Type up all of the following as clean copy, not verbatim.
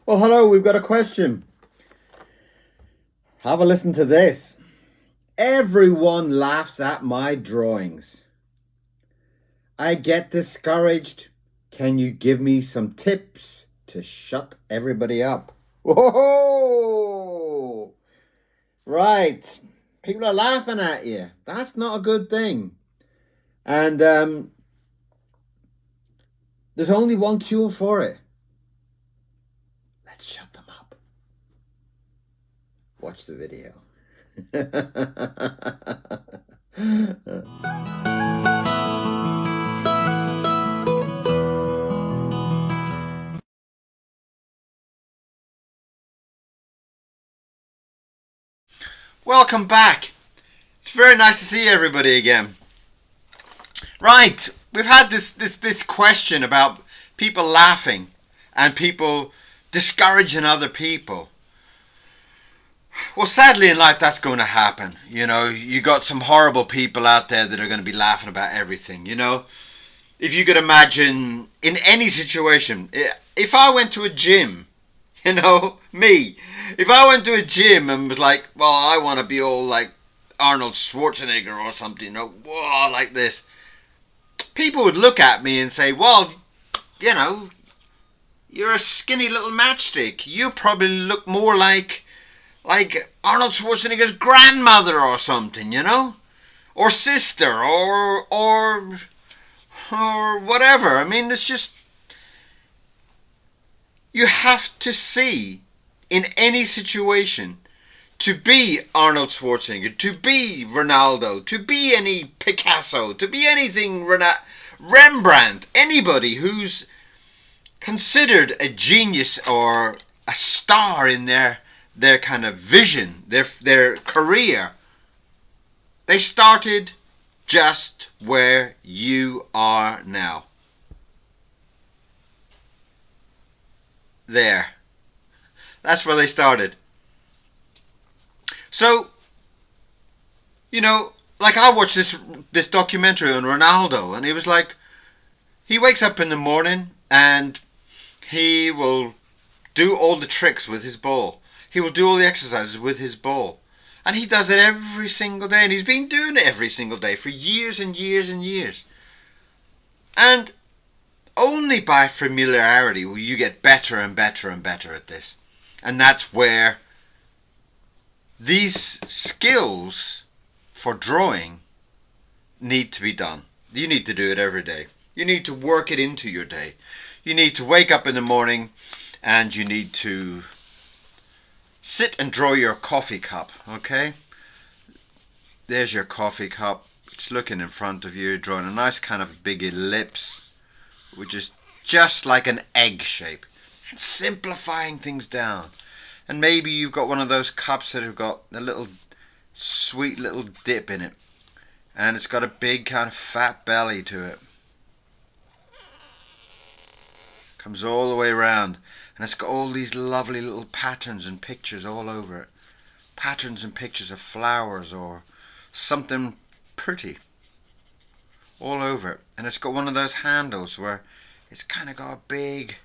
Well, hello, we've got a question. Have a listen to this. Everyone laughs at my drawings. I get discouraged. Can you give me some tips to shut everybody up? Whoa! Right. People are laughing at you. That's not a good thing. And there's only one cure for it. Let's shut them up. Watch the video. Welcome back. It's very nice to see everybody again. Right, we've had this question about people laughing and people discouraging other people. Well, sadly in life that's going to happen. You know, you got some horrible people out there that are going to be laughing about everything, you know. If you could imagine in any situation, if I went to a gym, you know, me, if I went to a gym and was like, well, I want to be all like Arnold Schwarzenegger or something, you know, whoa, like this, people would look at me and say, well, you know, you're a skinny little matchstick. You probably look more like Arnold Schwarzenegger's grandmother or something, you know, or sister, or whatever. I mean, it's just you have to see in any situation to be Arnold Schwarzenegger, to be Ronaldo, to be any Picasso, to be anything Rembrandt, anybody who's considered a genius or a star in their kind of vision, their career. They started just where you are now. There. That's where they started. So, you know, like I watched this documentary on Ronaldo, and he was like, he wakes up in the morning and he will do all the tricks with his ball. He will do all the exercises with his ball. And he does it every single day. And he's been doing it every single day for years and years and years. And only by familiarity will you get better and better and better at this. And that's where these skills for drawing need to be done. You need to do it every day. You need to work it into your day. You need to wake up in the morning and you need to sit and draw your coffee cup, okay? There's your coffee cup. It's looking in front of you, drawing a nice kind of big ellipse, which is just like an egg shape. And simplifying things down. And maybe you've got one of those cups that have got a little sweet little dip in it. And it's got a big kind of fat belly to it. Comes all the way around. And it's got all these lovely little patterns and pictures all over it. Patterns and pictures of flowers or something pretty. All over it. And it's got one of those handles where it's kind of got a big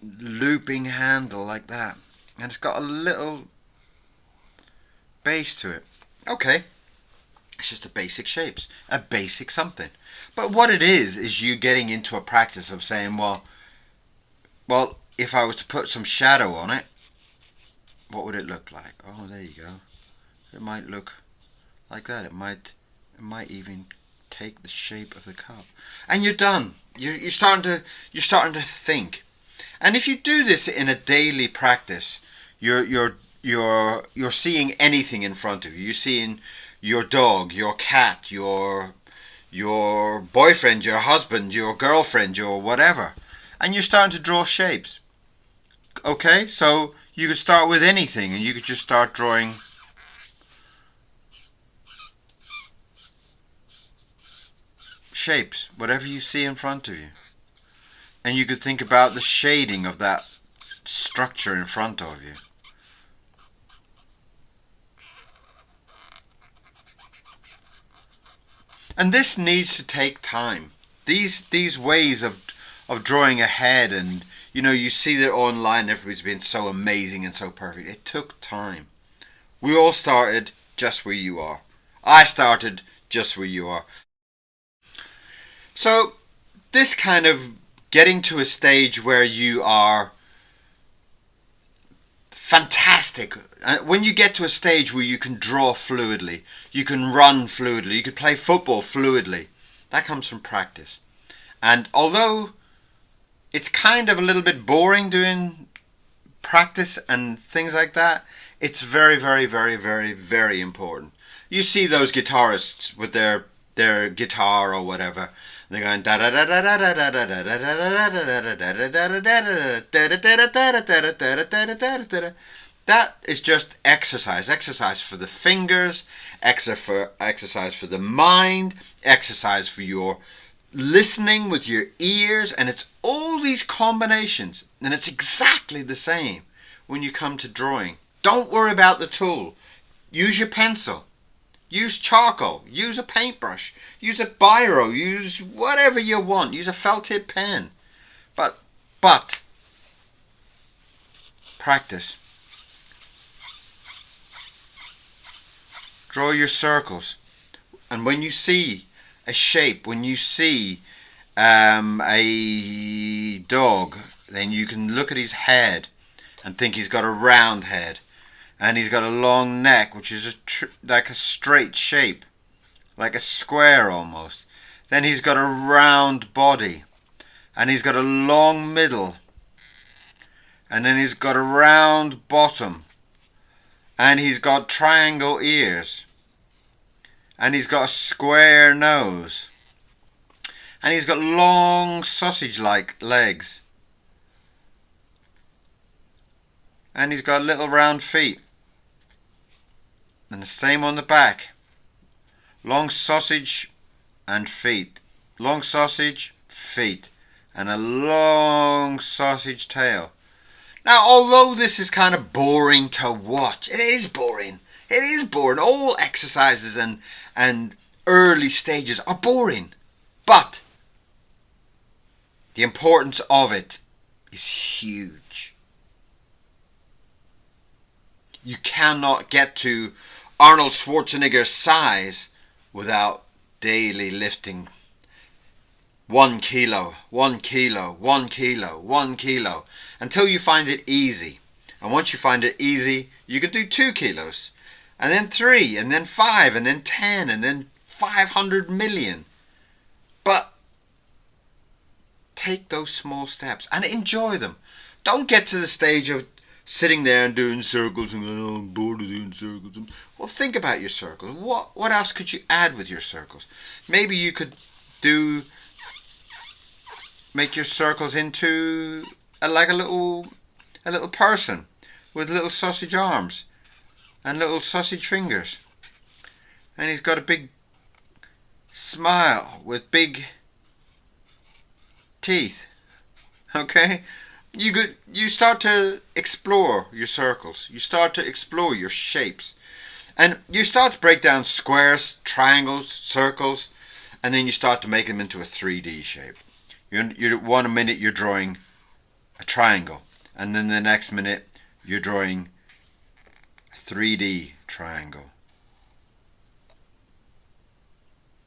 looping handle like that. And it's got a little base to it. Okay. It's just a basic shapes. A basic something. But what it is you getting into a practice of saying, well, if I was to put some shadow on it, what would it look like? Oh, there you go. It might look like that. It might even take the shape of the cup. And you're done. You're starting to think. And if you do this in a daily practice, you're seeing anything in front of you. You're seeing your dog, your cat, your boyfriend, your husband, your girlfriend, your whatever. And you're starting to draw shapes. Okay? So you could start with anything and you could just start drawing shapes, whatever you see in front of you. And you could think about the shading of that structure in front of you. And this needs to take time. These ways of of drawing a head, and you see that online, everybody's been so amazing and so perfect. It took time. We all started just where you are. I started just where you are. So this kind of getting to a stage where you are fantastic. When you get to a stage where you can draw fluidly, you can run fluidly, you can play football fluidly, that comes from practice. And although it's kind of a little bit boring doing practice and things like that, it's very, very, very, very, very important. You see those guitarists with their guitar or whatever, they're going da da da da da da da da da da da da. That is just exercise for the fingers, exercise for the mind, exercise for your listening with your ears, and it's all these combinations, and it's exactly the same when you come to drawing. Don't worry about the tool. Use your pencil. Use charcoal. Use a paintbrush. Use a biro. Use whatever you want. Use a felt tip pen. But practice. Draw your circles. And when you see a shape, when you see a dog, then you can look at his head and think he's got a round head. And he's got a long neck, which is like a straight shape, like a square almost. Then he's got a round body, and he's got a long middle, and then he's got a round bottom, and he's got triangle ears, and he's got a square nose, and he's got long sausage-like legs, and he's got little round feet. And the same on the back. Long sausage and feet. Long sausage, feet. And a long sausage tail. Now, although this is kind of boring to watch, it is boring. It is boring. All exercises and early stages are boring. But the importance of it is huge. You cannot get to Arnold Schwarzenegger's size without daily lifting 1 kilo, 1 kilo, 1 kilo, 1 kilo, until you find it easy. And once you find it easy, you can do 2 kilos, and then 3, and then 5, and then 10, and then 500 million. But take those small steps and enjoy them. Don't get to the stage of sitting there and doing circles and going, oh, I'm bored of doing circles. Well, think about your circles. What else could you add with your circles? Maybe you could make your circles into like a little person with little sausage arms and little sausage fingers, and he's got a big smile with big teeth. Okay. You start to explore your circles. You start to explore your shapes. And you start to break down squares, triangles, circles, and then you start to make them into a 3D shape. You 1 minute you're drawing a triangle, and then the next minute you're drawing a 3D triangle.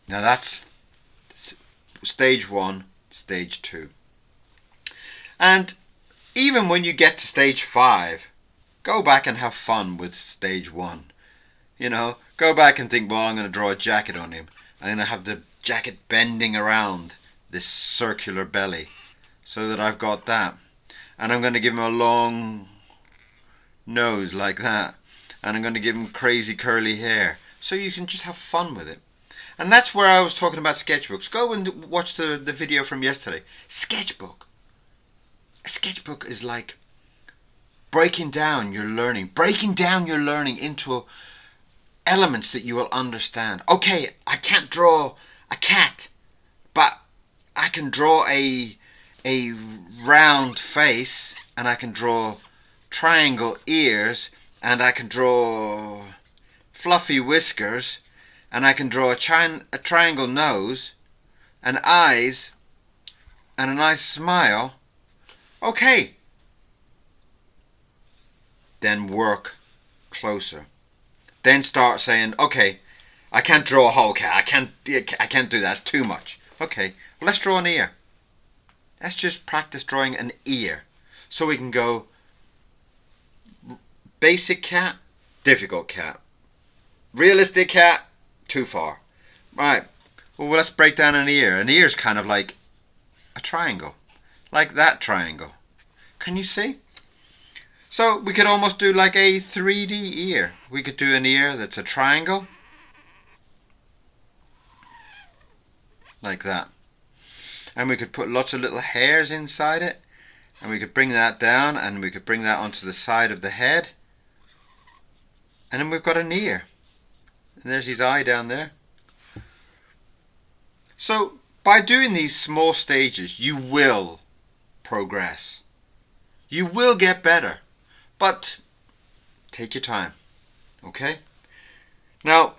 Now that's stage 1, stage 2. And even when you get to stage 5, go back and have fun with stage 1. Go back and think, well, I'm going to draw a jacket on him. I'm going to have the jacket bending around this circular belly so that I've got that. And I'm going to give him a long nose like that. And I'm going to give him crazy curly hair. So you can just have fun with it. And that's where I was talking about sketchbooks. Go and watch the video from yesterday. Sketchbook. A sketchbook is like breaking down your learning into elements that you will understand. Okay, I can't draw a cat, but I can draw a round face, and I can draw triangle ears, and I can draw fluffy whiskers, and I can draw a triangle nose and eyes and a nice smile, okay. Then work closer. Then start saying, okay, I can't draw a whole cat. I can't do that. It's too much. Okay, well, let's draw an ear. Let's just practice drawing an ear. So we can go basic cat, difficult cat. Realistic cat, too far. Right, well, let's break down an ear. An ear is kind of like a triangle. Like that triangle. Can you see? So we could almost do like a 3D ear. We could do an ear that's a triangle. Like that. And we could put lots of little hairs inside it. And we could bring that down and we could bring that onto the side of the head. And then we've got an ear. And there's his eye down there. So by doing these small stages, you will progress. You will get better. But take your time. Okay? Now,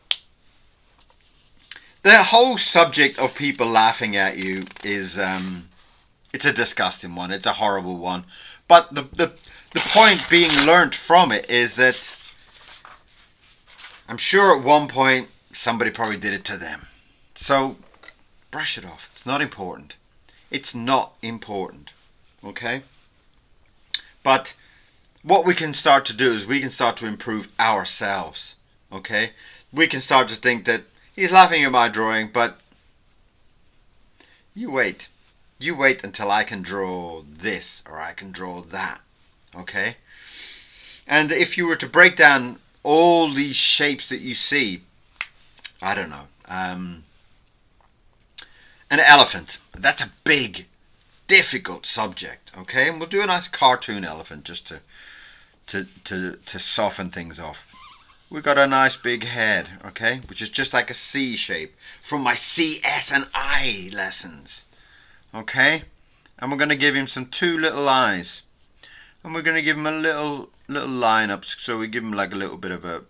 the whole subject of people laughing at you is it's a disgusting one. It's a horrible one. But the point being learnt from it is that I'm sure at one point somebody probably did it to them. So brush it off. It's not important. It's not important. Okay? But what we can start to do is we can start to improve ourselves. Okay? We can start to think that he's laughing at my drawing, but you wait. You wait until I can draw this or I can draw that. Okay? And if you were to break down all these shapes that you see, I don't know, an elephant. That's a big, difficult subject. Okay? And we'll do a nice cartoon elephant just to soften things off. We got a nice big head, okay, which is just like a C shape from my CS and I lessons, okay. And we're going to give him some two little eyes, and we're going to give him a little line up, so we give him like a little bit of a,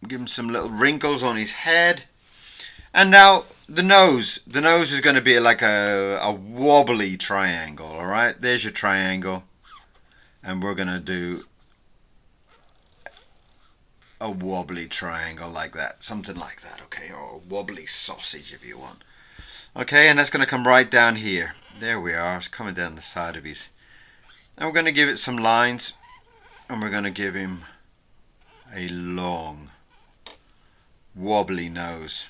give him some little wrinkles on his head. And now the nose is going to be like a wobbly triangle. All right, there's your triangle. And we're going to do a wobbly triangle like that. Something like that, okay? Or a wobbly sausage if you want. Okay, and that's going to come right down here. There we are. It's coming down the side of his. And we're going to give it some lines. And we're going to give him a long, wobbly nose.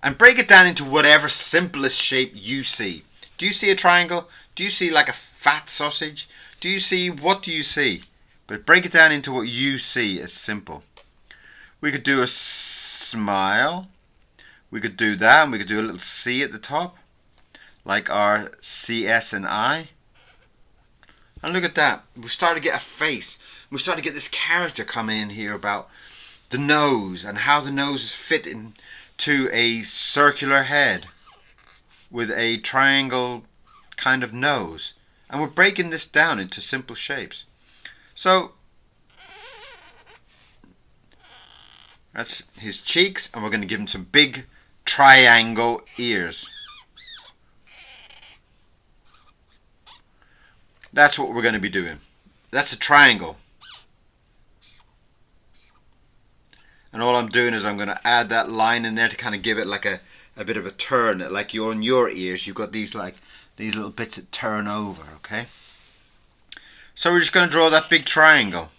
And break it down into whatever simplest shape you see. Do you see a triangle? Do you see like a fat sausage? Do you see, what do you see? But break it down into what you see as simple. We could do a smile. We could do that, and we could do a little C at the top, like our CS and I. And look at that. We start to get a face. We start to get this character coming in here about the nose and how the nose is fit into a circular head with a triangle kind of nose. And we're breaking this down into simple shapes. So that's his cheeks, and we're going to give him some big triangle ears. That's what we're going to be doing. That's a triangle. And all I'm doing is I'm going to add that line in there to kind of give it like a bit of a turn. Like you on your ears, you've got these little bits that turn over, okay? So we're just going to draw that big triangle.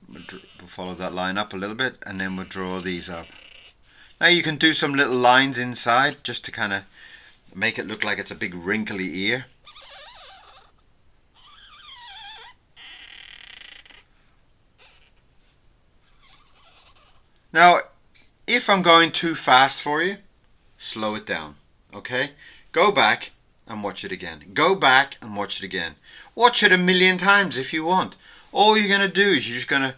We'll follow that line up a little bit, and then we'll draw these up. Now you can do some little lines inside just to kind of make it look like it's a big wrinkly ear. Now, if I'm going too fast for you, slow it down, okay? Go back and watch it again. Go back and watch it again. Watch it 1,000,000 times if you want. All you're going to do is you're just going to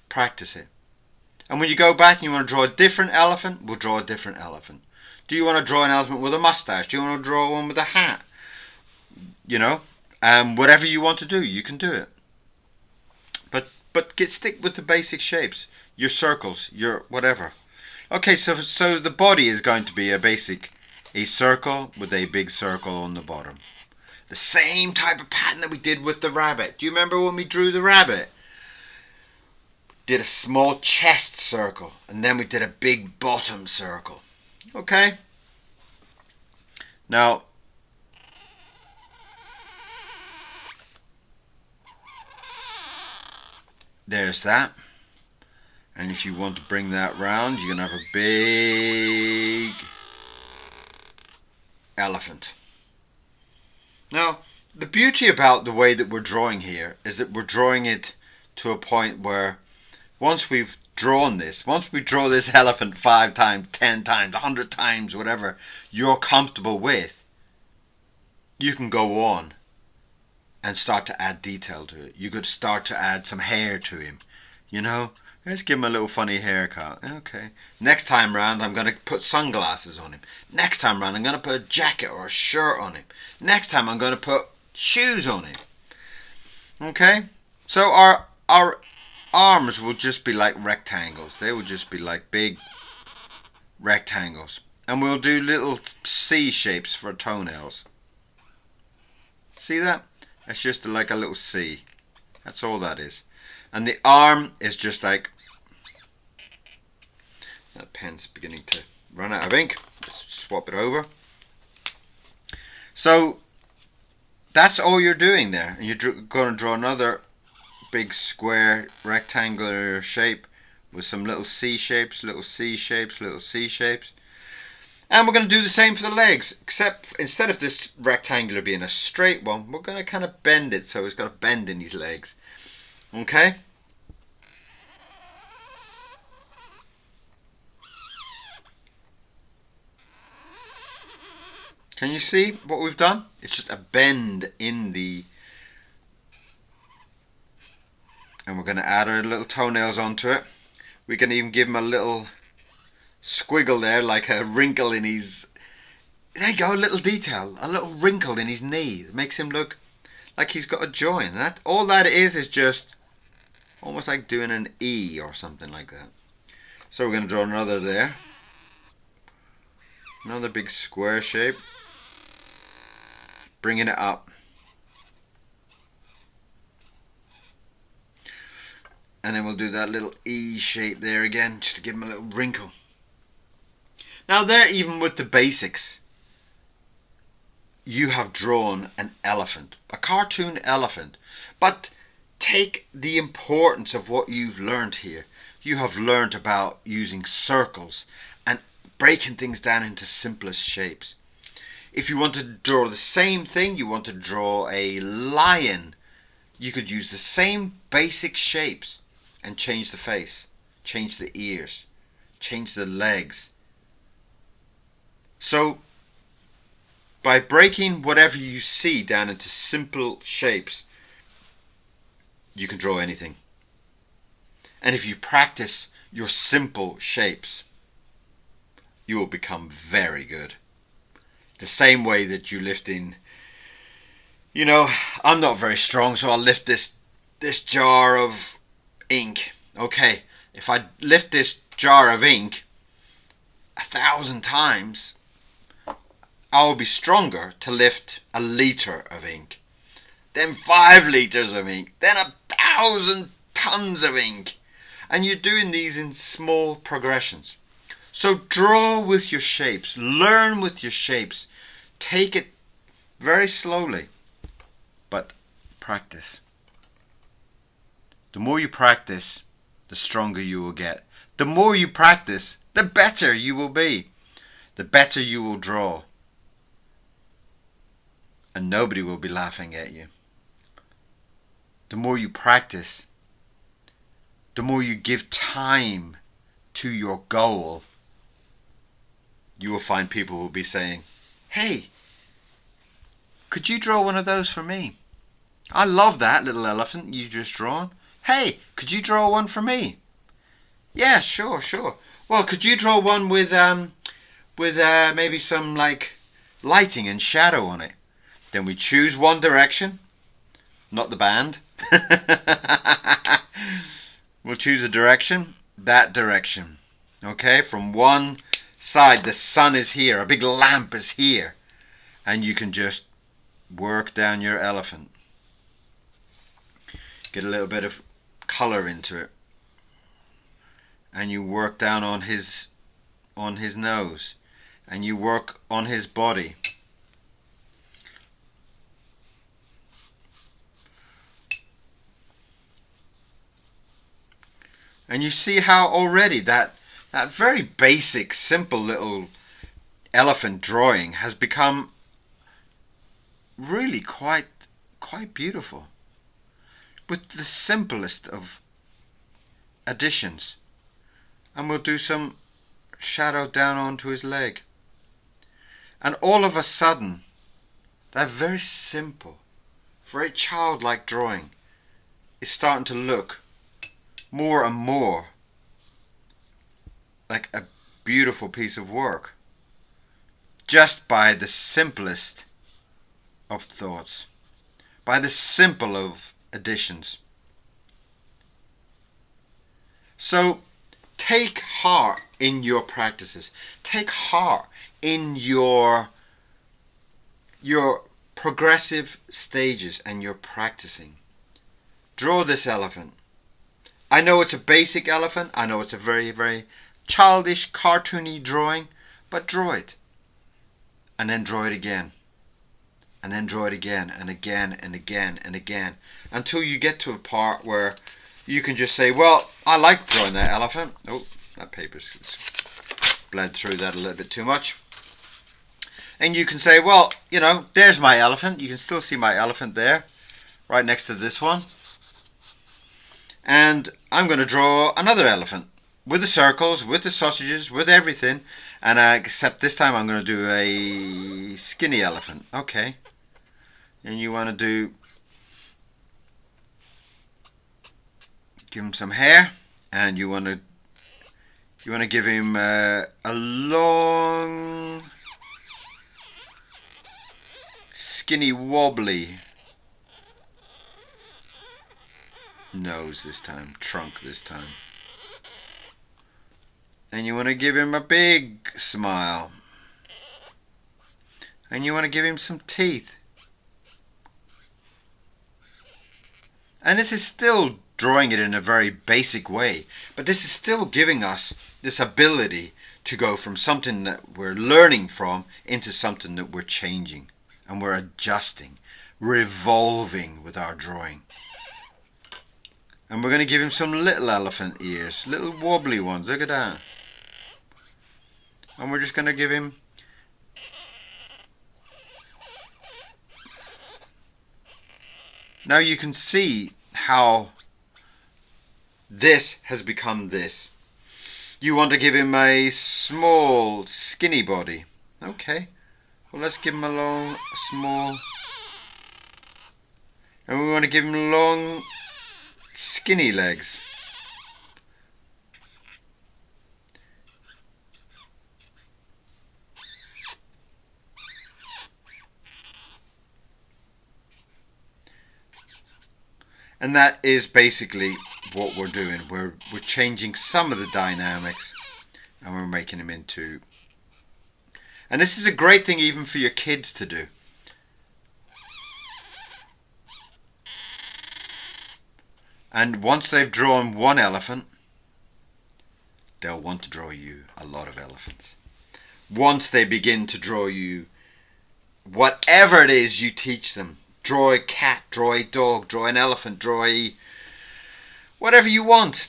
practice it. And when you go back and you want to draw a different elephant, we'll draw a different elephant. Do you want to draw an elephant with a mustache? Do you want to draw one with a hat? You know, whatever you want to do, you can do it. but stick with the basic shapes. Your circles, your whatever. Okay, so the body is going to be a circle with a big circle on the bottom. The same type of pattern that we did with the rabbit. Do you remember when we drew the rabbit? Did a small chest circle, and then we did a big bottom circle. Okay? Now, there's that. And if you want to bring that round, you're going to have a big elephant. Now, the beauty about the way that we're drawing here is that we're drawing it to a point where once we've drawn this, once we draw this elephant 5 times, 10 times, 100 times, whatever you're comfortable with, you can go on and start to add detail to it. You could start to add some hair to him. You know, let's give him a little funny haircut. Okay. Next time round, I'm going to put sunglasses on him. Next time round, I'm going to put a jacket or a shirt on him. Next time, I'm going to put shoes on him. Okay? So our arms will just be like rectangles. They will just be like big rectangles. And we'll do little C shapes for toenails. See that? That's just like a little C. That's all that is. And the arm is just like... That pen's beginning to run out of ink. Let's swap it over. So that's all you're doing there. And you're going to draw another big square rectangular shape with some little C shapes, little C shapes, little C shapes. And we're going to do the same for the legs, except instead of this rectangular being a straight one, we're going to kind of bend it so it's got a bend in his legs. Okay? Can you see what we've done? It's just a bend in the... And we're going to add our little toenails onto it. We can even give him a little squiggle there, like a wrinkle in his... There you go, a little detail. A little wrinkle in his knee. It makes him look like he's got a joint. And all that is just almost like doing an E or something like that. So we're going to draw another there. Another big square shape. Bringing it up. And then we'll do that little E shape there again, just to give him a little wrinkle. Now there, even with the basics, you have drawn an elephant, a cartoon elephant. But take the importance of what you've learned here. You have learned about using circles and breaking things down into simplest shapes. If you want to draw the same thing, you want to draw a lion, you could use the same basic shapes and change the face, change the ears, change the legs. So, by breaking whatever you see down into simple shapes, you can draw anything. And if you practice your simple shapes, you will become very good. The same way that you lift in, you know, I'm not very strong, so I'll lift this jar of ink. Okay, if I lift this jar of ink 1,000 times, I will be stronger to lift a liter of ink, then 5 liters of ink, then 1,000 tons of ink. And you're doing these in small progressions. So draw with your shapes, learn with your shapes, take it very slowly, but practice. The more you practice, the stronger you will get. The more you practice, the better you will be. The better you will draw. And nobody will be laughing at you. The more you practice, the more you give time to your goal, you will find people will be saying, "Hey, could you draw one of those for me? I love that little elephant you just drawn. Hey, could you draw one for me?" "Yeah, sure. Well, could you draw one with maybe some like lighting and shadow on it?" Then we choose one direction, not the band. We'll choose a direction. That direction. Okay, from one side, the sun is here. A big lamp is here. And you can just work down your elephant. Get a little bit of color into it. And you work down on his nose. And you work on his body. And you see how already that very basic, simple little elephant drawing has become really quite beautiful. With the simplest of additions. And we'll do some shadow down onto his leg. And all of a sudden, that very simple, very childlike drawing is starting to look more and more like a beautiful piece of work, just by the simplest of thoughts, by the simple of additions. So take heart in your practices. Take heart in your progressive stages and your practicing. Draw this elephant. I know it's a basic elephant. I know it's a very, very childish, cartoony drawing, but draw it. And then draw it again. And then draw it again and again and again and again. Until you get to a part where you can just say, well, I like drawing that elephant. Oh, that paper's bled through that a little bit too much. And you can say, well, you know, there's my elephant. You can still see my elephant there, right next to this one. And I'm going to draw another elephant with the circles, with the sausages, with everything. And except this time I'm going to do a skinny elephant. Okay. And you want to give him some hair, and you want to give him a long, skinny, wobbly nose this time, trunk this time. And you want to give him a big smile. And you want to give him some teeth. And this is still drawing it in a very basic way, but this is still giving us this ability to go from something that we're learning from into something that we're changing, and we're adjusting, revolving with our drawing. And we're going to give him some little elephant ears, little wobbly ones. Look at that. And we're just going to give him now. You can see how this has become this. You want to give him a small, skinny body. Okay. Well, let's give him a long, small. And we want to give him long, skinny legs. And that is basically what we're doing. We're changing some of the dynamics, and we're making them into. And this is a great thing even for your kids to do. And once they've drawn one elephant, they'll want to draw you a lot of elephants. Once they begin to draw you whatever it is you teach them, draw a cat, draw a dog, draw an elephant, draw a whatever you want.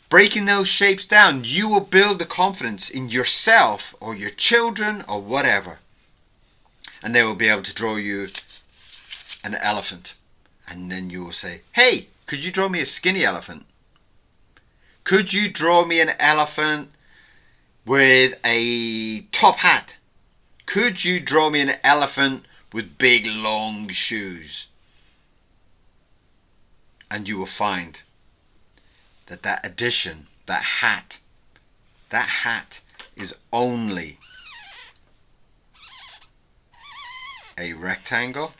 Breaking those shapes down, you will build the confidence in yourself or your children or whatever. And they will be able to draw you an elephant. And then you will say, hey, could you draw me a skinny elephant? Could you draw me an elephant with a top hat? Could you draw me an elephant with big long shoes? And you will find that addition, that hat is only a rectangle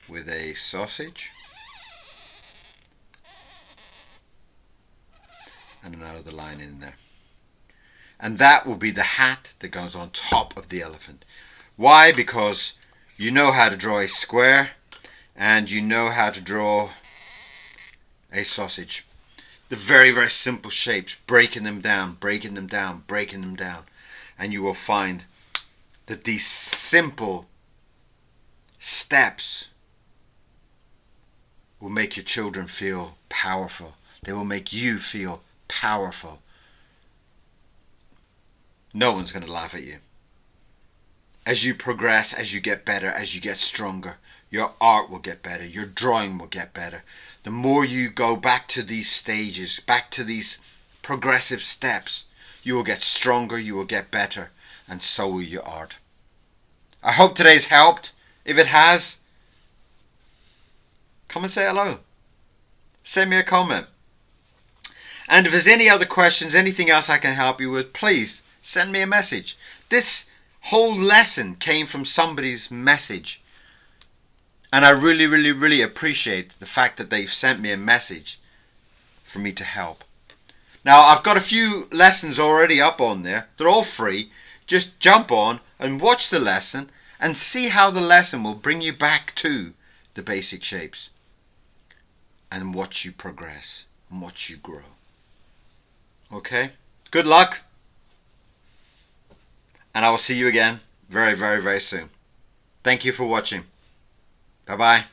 with a sausage. And another line in there. And that will be the hat that goes on top of the elephant. Why? Because you know how to draw a square and you know how to draw a sausage. The very, very simple shapes, breaking them down, breaking them down, breaking them down. And you will find that these simple steps will make your children feel powerful. They will make you feel powerful. No one's going to laugh at you. As you progress, as you get better, as you get stronger, your art will get better, your drawing will get better. The more you go back to these stages, back to these progressive steps, you will get stronger, you will get better, and so will your art. I hope today's helped. If it has, come and say hello. Send me a comment. And if there's any other questions, anything else I can help you with, please send me a message. This whole lesson came from somebody's message. And I really, really, really appreciate the fact that they've sent me a message for me to help. Now, I've got a few lessons already up on there. They're all free. Just jump on and watch the lesson and see how the lesson will bring you back to the basic shapes and watch you progress and watch you grow. Okay? Good luck. And I will see you again very, very, very soon. Thank you for watching. Bye-bye.